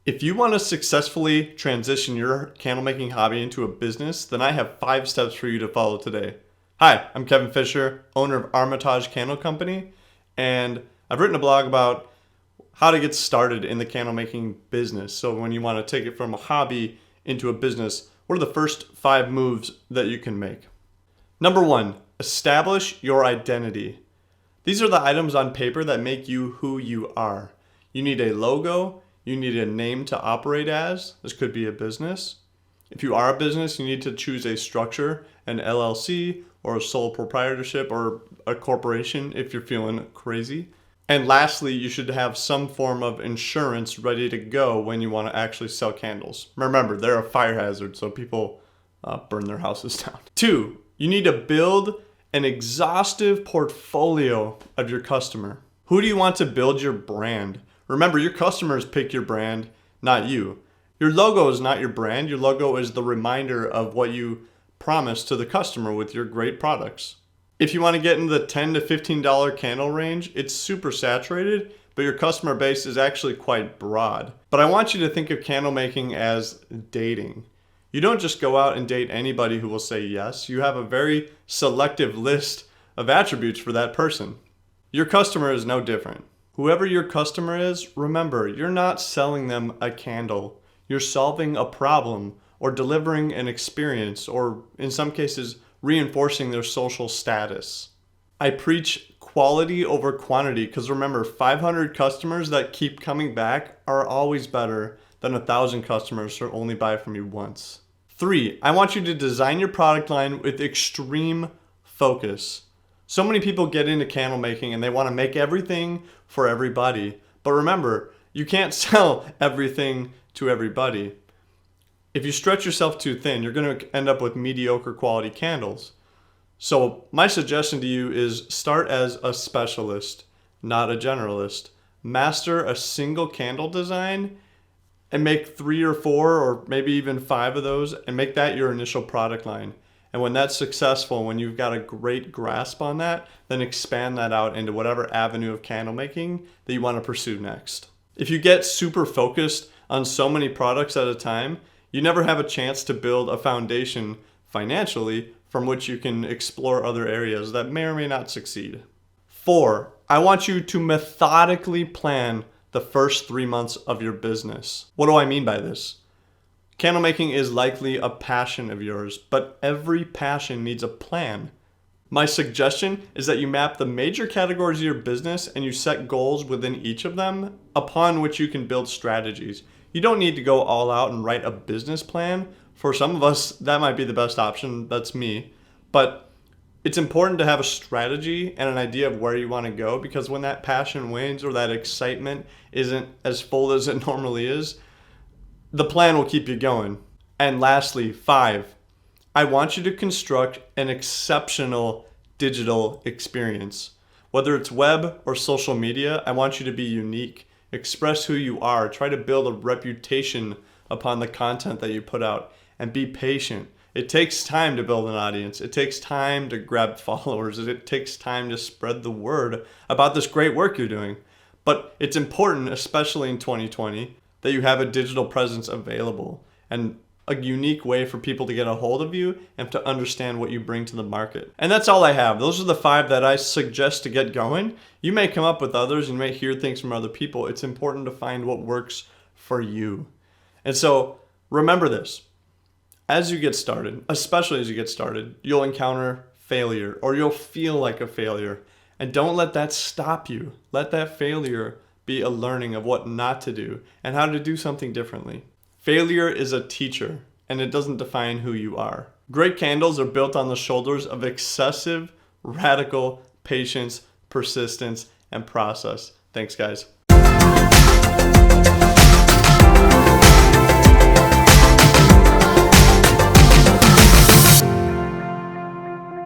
If you want to successfully transition your candle making hobby into a business, then I have 5 steps for you to follow today. Hi, I'm Kevin Fisher, owner of Armitage Candle Company, and I've written a blog about how to get started in the candle making business. So when you want to take it from a hobby into a business, what are the first 5 moves that you can make? Number 1, establish your identity. These are the items on paper that make you who you are. You need a logo. You need a name to operate as. This could be a business. If you are a business, you need to choose a structure, an LLC, or a sole proprietorship, or a corporation if you're feeling crazy. And lastly, you should have some form of insurance ready to go when you want to actually sell candles. Remember, they're a fire hazard, so people burn their houses down. 2, you need to build an exhaustive portfolio of your customer. Who do you want to build your brand? Remember, your customers pick your brand, not you. Your logo is not your brand. Your logo is the reminder of what you promise to the customer with your great products. If you want to get into the $10 to $15 candle range, it's super saturated, but your customer base is actually quite broad. But I want you to think of candle making as dating. You don't just go out and date anybody who will say yes. You have a very selective list of attributes for that person. Your customer is no different. Whoever your customer is, remember, you're not selling them a candle. You're solving a problem or delivering an experience, or in some cases, reinforcing their social status. I preach quality over quantity because remember, 500 customers that keep coming back are always better than 1,000 customers who only buy from you once. 3, I want you to design your product line with extreme focus. So many people get into candle making and they want to make everything for everybody. But remember, you can't sell everything to everybody. If you stretch yourself too thin, you're going to end up with mediocre quality candles. So my suggestion to you is start as a specialist, not a generalist. Master a single candle design and make 3 or 4 or maybe even 5 of those and make that your initial product line. And when that's successful, when you've got a great grasp on that, then expand that out into whatever avenue of candle making that you want to pursue next. If you get super focused on so many products at a time, you never have a chance to build a foundation financially from which you can explore other areas that may or may not succeed. 4, I want you to methodically plan the first 3 months of your business. What do I mean by this? Candle making is likely a passion of yours, but every passion needs a plan. My suggestion is that you map the major categories of your business and you set goals within each of them upon which you can build strategies. You don't need to go all out and write a business plan. For some of us, that might be the best option. That's me. But it's important to have a strategy and an idea of where you want to go, because when that passion wanes or that excitement isn't as full as it normally is, the plan will keep you going. And lastly, 5, I want you to construct an exceptional digital experience. Whether it's web or social media, I want you to be unique. Express who you are. Try to build a reputation upon the content that you put out. And be patient. It takes time to build an audience. It takes time to grab followers. It takes time to spread the word about this great work you're doing. But it's important, especially in 2020, that you have a digital presence available and a unique way for people to get a hold of you and to understand what you bring to the market. And that's all I have. Those are the 5 that I suggest to get going. You may come up with others, you may hear things from other people. It's important to find what works for you. And so remember this. As you get started, especially as you get started, you'll encounter failure or you'll feel like a failure. And don't let that stop you. Let that failure be a learning of what not to do and how to do something differently. Failure is a teacher, and it doesn't define who you are. Great candles are built on the shoulders of excessive, radical patience, persistence, and process. Thanks, guys.